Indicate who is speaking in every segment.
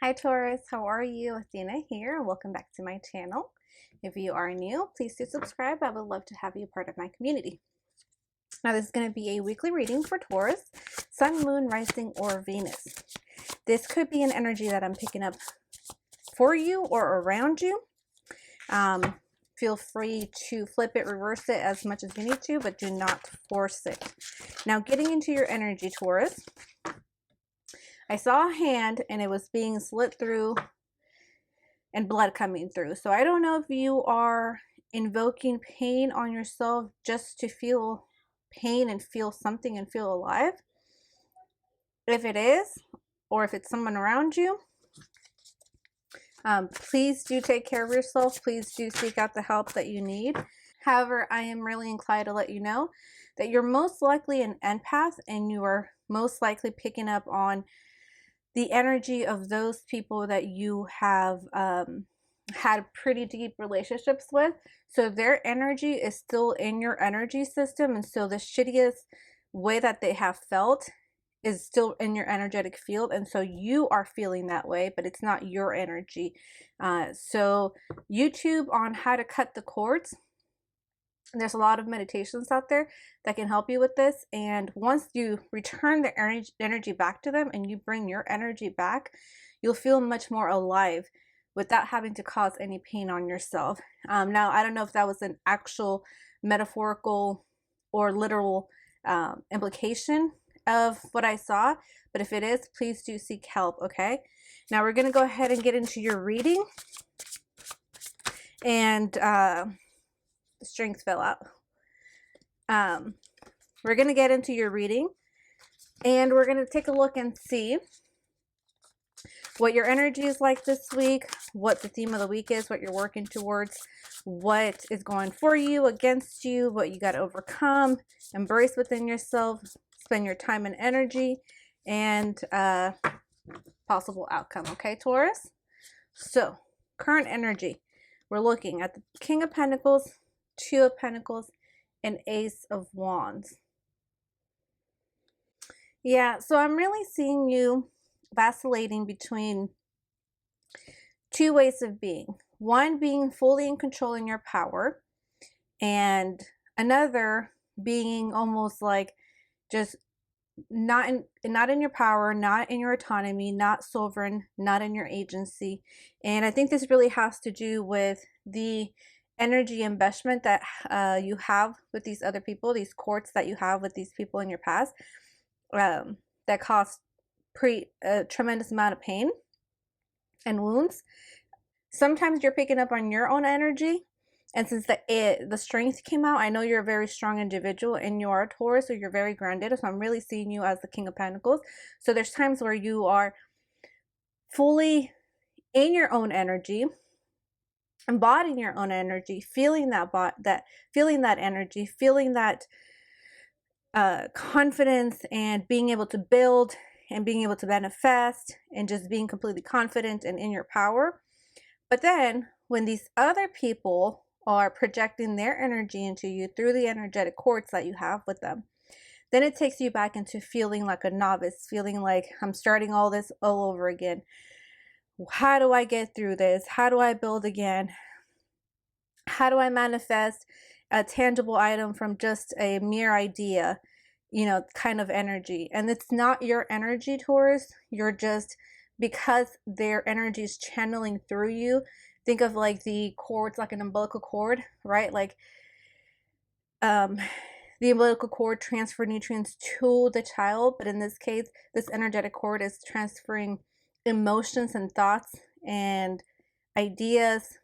Speaker 1: Hi Taurus, how are you? Athena here, and welcome back to my channel. If you are new, please do subscribe. I would love to have you part of my community. Now this is going to be a weekly reading for Taurus, Sun, Moon, Rising, or Venus. This could be an energy that I'm picking up for you or around you. Feel free to flip it, reverse it as much as you need to, but do not force it. Now getting into your energy, Taurus, I saw a hand and it was being slit through and blood coming through. So I don't know if you are invoking pain on yourself just to feel pain and feel something and feel alive. If it is, or if it's someone around you, please do take care of yourself. Please do seek out the help that you need. However, I am really inclined to let you know that you're most likely an empath and you are most likely picking up on the energy of those people that you have had pretty deep relationships with. So their energy is still in your energy system, and so the shittiest way that they have felt is still in your energetic field, and so you are feeling that way, but it's not your energy. So YouTube on how to cut the cords. There's a lot of meditations out there that can help you with this, and once you return the energy back to them and you bring your energy back, you'll feel much more alive without having to cause any pain on yourself. Now, I don't know if that was an actual metaphorical or literal implication of what I saw, but if it is, please do seek help, okay? Now we're going to go ahead and get into your reading, and the strings fell out. We're going to get into your reading, and we're going to take a look and see what your energy is like this week, what the theme of the week is, what you're working towards, what is going for you, against you, what you got to overcome, embrace within yourself, spend your time and energy, and possible outcome. Okay, Taurus? So, current energy. We're looking at the King of Pentacles, Two of Pentacles, and Ace of Wands. Yeah, so I'm really seeing you vacillating between two ways of being. One being fully in control in your power, and another being almost like just not in your power, not in your autonomy, not sovereign, not in your agency. And I think this really has to do with the energy investment that you have with these other people, these courts that you have with these people in your past, that cause a tremendous amount of pain and wounds. Sometimes you're picking up on your own energy, and since the strength came out, I know you're a very strong individual and you are a Taurus, so you're very grounded. So I'm really seeing you as the King of Pentacles. So there's times where you are fully in your own energy, embodying your own energy, feeling that energy, feeling that confidence, and being able to build and being able to manifest and just being completely confident and in your power. But then when these other people are projecting their energy into you through the energetic cords that you have with them, then it takes you back into feeling like a novice, feeling like I'm starting all this all over again. How do I get through this? How do I build again? How do I manifest a tangible item from just a mere idea, kind of energy? And it's not your energy, Taurus. You're just, because their energy is channeling through you. Think of like the cords, like an umbilical cord, right? Like the umbilical cord transfer nutrients to the child, but in this case, this energetic cord is transferring emotions and thoughts and ideas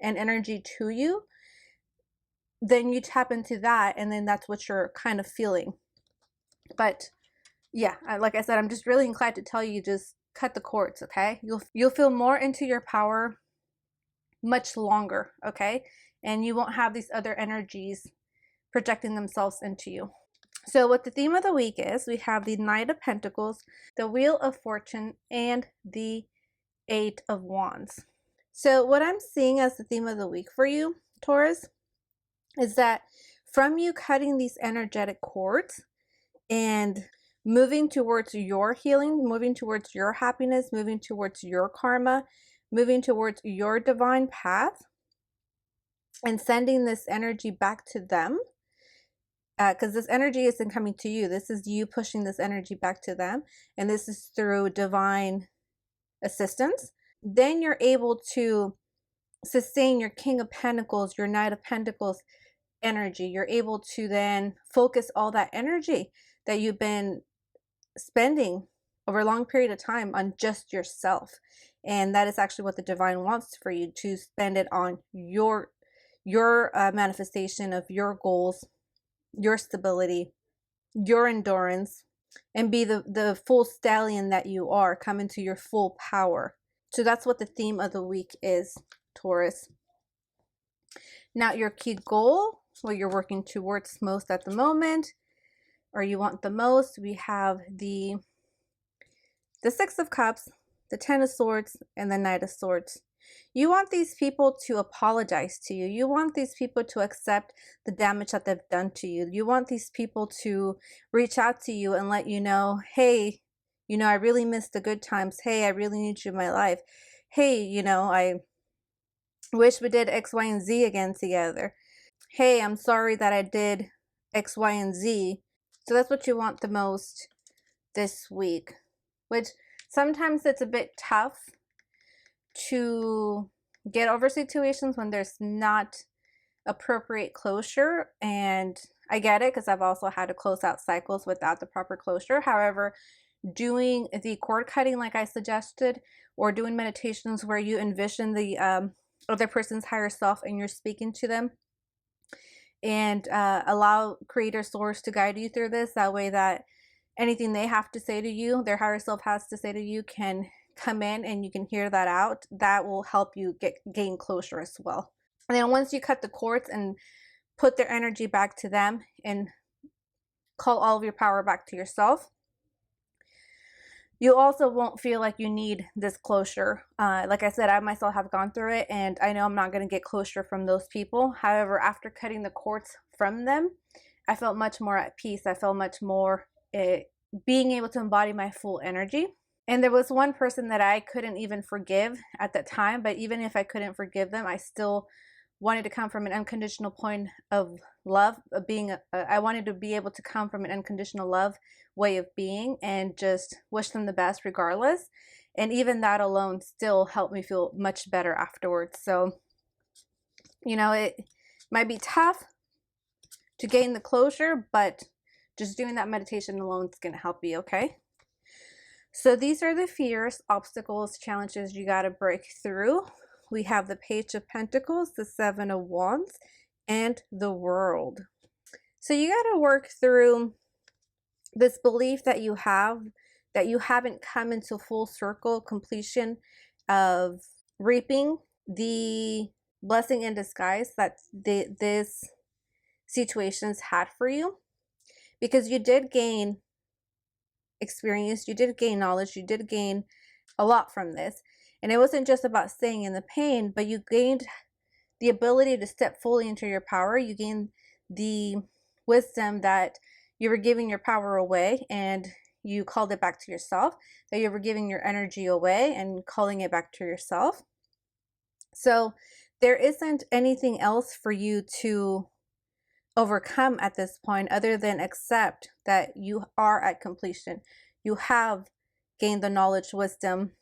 Speaker 1: and energy to you. Then you tap into that, and then that's what you're kind of feeling. But yeah, like I said, I'm just really inclined to tell you, just cut the cords, okay? You'll feel more into your power much longer, okay? And you won't have these other energies projecting themselves into you. So what the theme of the week is, we have the Knight of Pentacles, the Wheel of Fortune, and the Eight of Wands. So what I'm seeing as the theme of the week for you, Taurus, is that from you cutting these energetic cords and moving towards your healing, moving towards your happiness, moving towards your karma, moving towards your divine path, and sending this energy back to them. Because this energy isn't coming to you. This is you pushing this energy back to them. And this is through divine assistance. Then you're able to sustain your King of Pentacles, your Knight of Pentacles energy. You're able to then focus all that energy that you've been spending over a long period of time on just yourself. And that is actually what the divine wants for you, to spend it on your manifestation of your goals, your stability, your endurance, and be the full stallion that you are. Come into your full power. So that's what the theme of the week is, Taurus. Now, your key goal, what you're working towards most at the moment, or you want the most, we have the Six of Cups, the Ten of Swords, and the Knight of Swords. You want these people to apologize to you. You want these people to accept the damage that they've done to you. You want these people to reach out to you and let you know, hey, I really miss the good times. Hey, I really need you in my life. Hey, I wish we did X, Y, and Z again together. Hey, I'm sorry that I did X, Y, and Z. So that's what you want the most this week, which sometimes it's a bit tough to get over situations when there's not appropriate closure. And I get it, because I've also had to close out cycles without the proper closure. However, doing the cord cutting like I suggested, or doing meditations where you envision the other person's higher self and you're speaking to them, and allow creator source to guide you through this, that way that anything they have to say to you, their higher self has to say to you, can come in and you can hear that out. That will help you gain closure as well. And then once you cut the cords and put their energy back to them and call all of your power back to yourself, you also won't feel like you need this closure. Like I said, I myself have gone through it, and I know I'm not going to get closure from those people. However, after cutting the cords from them, I felt much more at peace. I felt much more being able to embody my full energy. And there was one person that I couldn't even forgive at that time, but even if I couldn't forgive them, I still wanted to come from an unconditional point of love, of being I wanted to be able to come from an unconditional love way of being and just wish them the best regardless. And even that alone still helped me feel much better afterwards. So, it might be tough to gain the closure, but just doing that meditation alone is going to help you, okay? So these are the fears, obstacles, challenges you got to break through. We have the Page of Pentacles, the Seven of Wands, and the World. So you got to work through this belief that you have, that you haven't come into full circle completion of reaping the blessing in disguise that this situations had for you. Because you did gain experience, you did gain knowledge, you did gain a lot from this. And it wasn't just about staying in the pain, but you gained the ability to step fully into your power. You gained the wisdom that you were giving your power away and you called it back to yourself, that you were giving your energy away and calling it back to yourself. So there isn't anything else for you to overcome at this point other than accept that you are at completion. You have gained the knowledge, wisdom,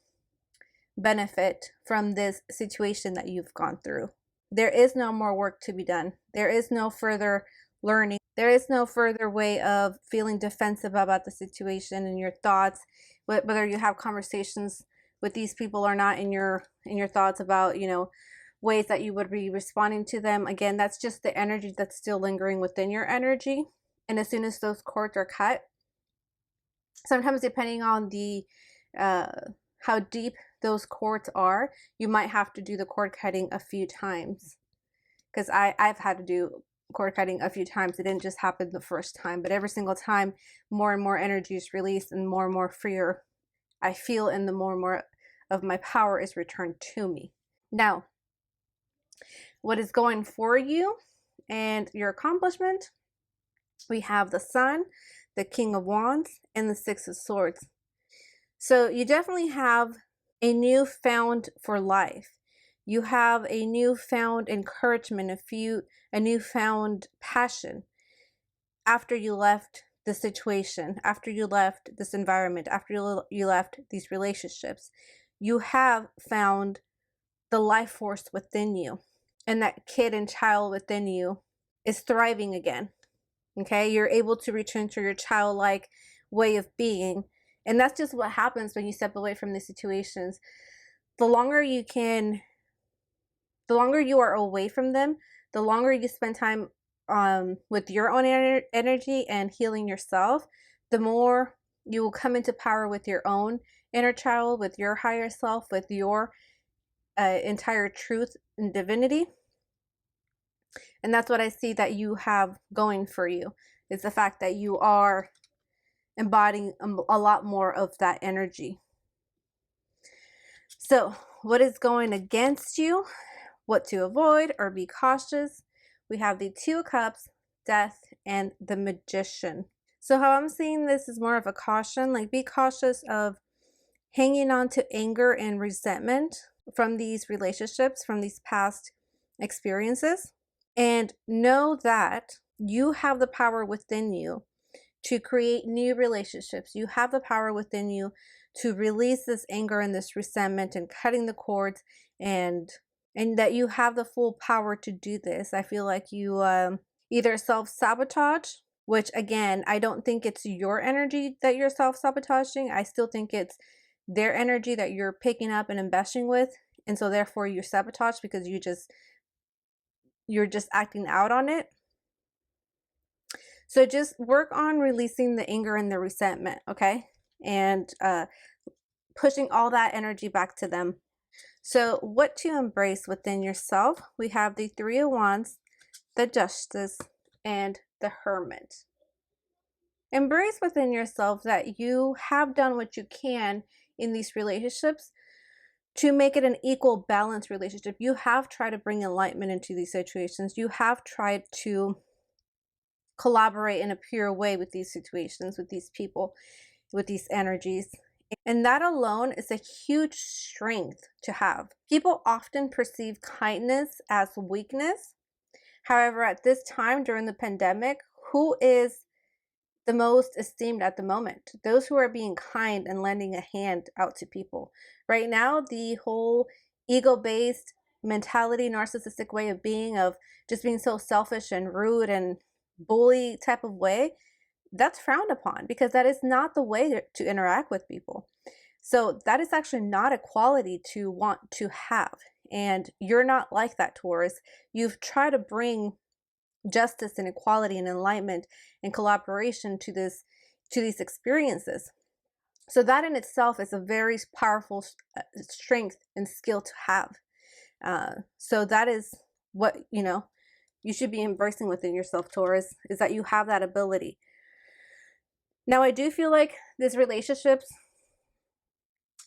Speaker 1: benefit from this situation that you've gone through. There is no more work to be done. There is no further learning. There is no further way of feeling defensive about the situation and your thoughts, whether you have conversations with these people or not, in your thoughts about, ways that you would be responding to them. Again, that's just the energy that's still lingering within your energy. And as soon as those cords are cut, sometimes depending on the how deep those cords are, you might have to do the cord cutting a few times. Because I've had to do cord cutting a few times. It didn't just happen the first time, but every single time more and more energy is released and more freer I feel, and the more of my power is returned to me. Now, what is going for you and your accomplishment? We have the Sun, the King of Wands, and the Six of Swords. So you definitely have a newfound for life. You have a newfound encouragement, a newfound passion after you left the situation, after you left this environment, after you left these relationships. You have found the life force within you, and that kid and child within you is thriving again. Okay, you're able to return to your childlike way of being. And that's just what happens when you step away from these situations. The longer you are away from them, the longer you spend time with your own energy and healing yourself, the more you will come into power with your own inner child, with your higher self, with your entire truth and divinity. And that's what I see that you have going for you, is the fact that you are embodying a lot more of that energy. So what is going against you? What to avoid or be cautious? We have the Two of Cups, Death, and the Magician. So how I'm seeing this is more of a caution, like be cautious of hanging on to anger and resentment from these relationships, from these past experiences, and know that you have the power within you to create new relationships. You have the power within you to release this anger and this resentment and cutting the cords, and that you have the full power to do this. I feel like you either self-sabotage, which again, I don't think it's your energy that you're self-sabotaging. I still think it's their energy that you're picking up and investing with. And so therefore you sabotage because you're just acting out on it. So just work on releasing the anger and the resentment, okay? And pushing all that energy back to them. So what to embrace within yourself? We have the Three of Wands, the Justice, and the Hermit. Embrace within yourself that you have done what you can in these relationships to make it an equal, balanced relationship. You have tried to bring enlightenment into these situations. You have tried to collaborate in a pure way with these situations, with these people, with these energies. And that alone is a huge strength to have. People often perceive kindness as weakness. However, at this time during the pandemic, who is the most esteemed at the moment? Those who are being kind and lending a hand out to people. Right now, the whole ego-based mentality, narcissistic way of being, of just being so selfish and rude and bully type of way, that's frowned upon, because that is not the way to interact with people. So that is actually not a quality to want to have. And you're not like that, Taurus. You've tried to bring justice and equality and enlightenment and collaboration to these experiences. So that in itself is a very powerful strength and skill to have. So that is what, you should be embracing within yourself, Taurus, is that you have that ability. Now, I do feel like these relationships,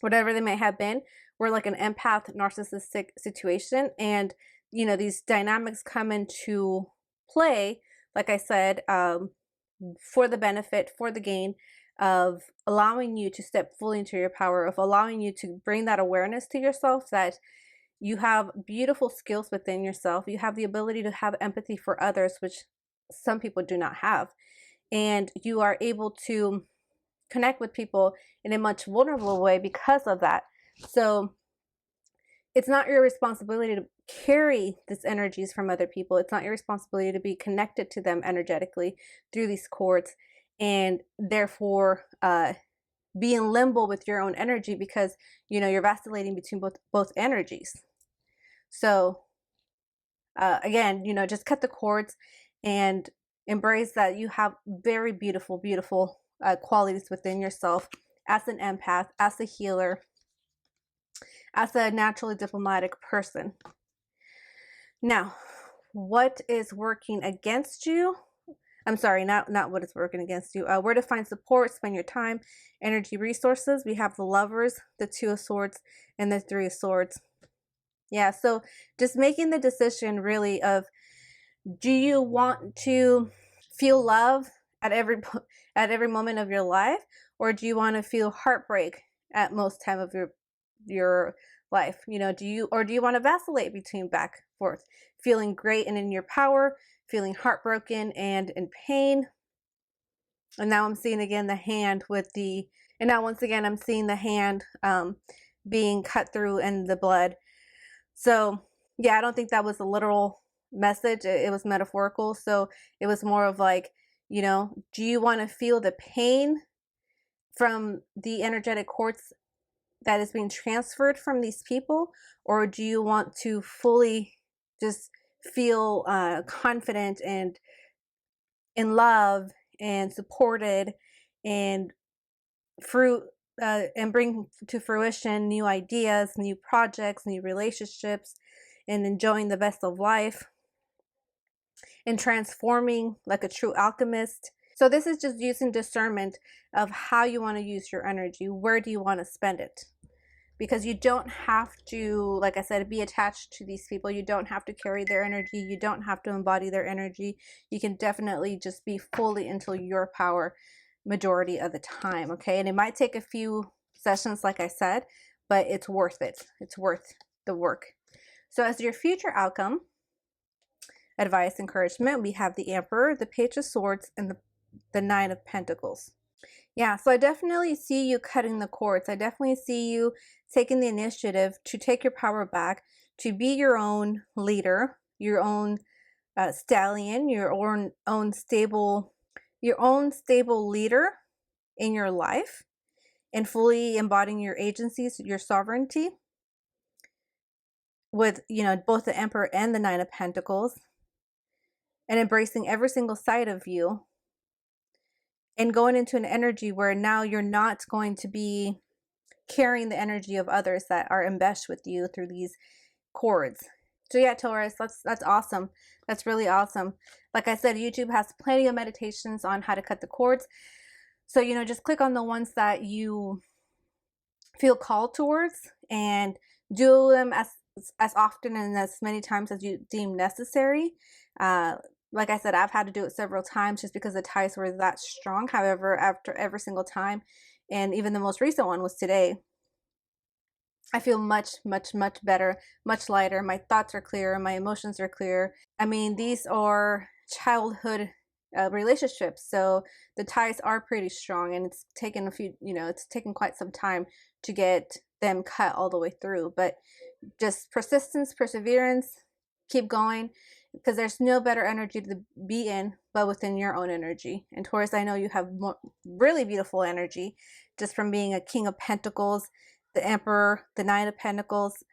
Speaker 1: whatever they may have been, were like an empath narcissistic situation. And, these dynamics come into play, like I said, for the benefit, for the gain of allowing you to step fully into your power, of allowing you to bring that awareness to yourself that you have beautiful skills within yourself. You have the ability to have empathy for others, which some people do not have. And you are able to connect with people in a much vulnerable way because of that. So it's not your responsibility to carry these energies from other people. It's not your responsibility to be connected to them energetically through these cords, and therefore be in limbo with your own energy, because you're vacillating between both energies. So again, just cut the cords and embrace that you have very beautiful qualities within yourself as an empath, as a healer, as a naturally diplomatic person. Now, what is working against you? I'm sorry, not what is working against you. Where to find support, spend your time, energy, resources. We have the Lovers, the Two of Swords, and the Three of Swords. Yeah, so just making the decision really of, do you want to feel love at every at every moment of your life, or do you want to feel heartbreak at most time of your life? You know, do you want to vacillate between back and forth, feeling great and in your power, feeling heartbroken and in pain? And now I'm seeing again the hand with the, and now once again I'm seeing the hand being cut through and the blood. So yeah, I don't think that was a literal message. It was metaphorical. So it was more of like, you know, do you want to feel the pain from the energetic cords that is being transferred from these people, or do you want to fully just feel confident and in love and supported and fruit and bring to fruition new ideas, new projects, new relationships, and enjoying the best of life and transforming like a true alchemist? So this is just using discernment of how you want to use your energy. Where do you want to spend it? Because you don't have to, like I said, be attached to these people. You don't have to carry their energy. You don't have to embody their energy. You can definitely just be fully into your power majority of the time, okay? And it might take a few sessions, like I said, but it's worth it. It's worth the work. So as your future outcome, advice, encouragement, we have the Emperor, the Page of Swords, and the Nine of Pentacles. Yeah, so I definitely see you cutting the cords. I definitely see you taking the initiative to take your power back, to be your own leader, your own stallion, your own stable leader in your life, and fully embodying your agencies, your sovereignty, with, you know, both the Emperor and the Nine of Pentacles, and embracing every single side of you, and going into an energy where now you're not going to be carrying the energy of others that are enmeshed with you through these cords. So yeah, Taurus, that's awesome. That's really awesome. Like I said, YouTube has plenty of meditations on how to cut the cords. So, you know, just click on the ones that you feel called towards and do them as often and as many times as you deem necessary. Like I said, I've had to do it several times just because the ties were that strong. However, after every single time, and even the most recent one was today, I feel much, much, much better, much lighter. My thoughts are clear. My emotions are clear. I mean, these are childhood relationships. So the ties are pretty strong, and it's taken a few, you know, it's taken quite some time to get them cut all the way through. But just persistence, perseverance, keep going, because there's no better energy to be in but within your own energy. And Taurus, I know you have really beautiful energy just from being a King of Pentacles, the Emperor, the Nine of Pentacles,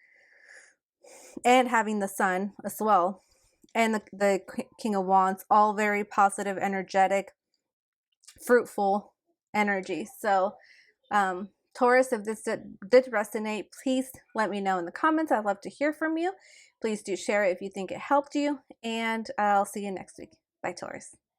Speaker 1: and having the Sun as well, and the King of Wands, all very positive, energetic, fruitful energy. So Taurus, if this did resonate, please let me know in the comments. I'd love to hear from you. Please do share it if you think it helped you, and I'll see you next week. Bye, Taurus.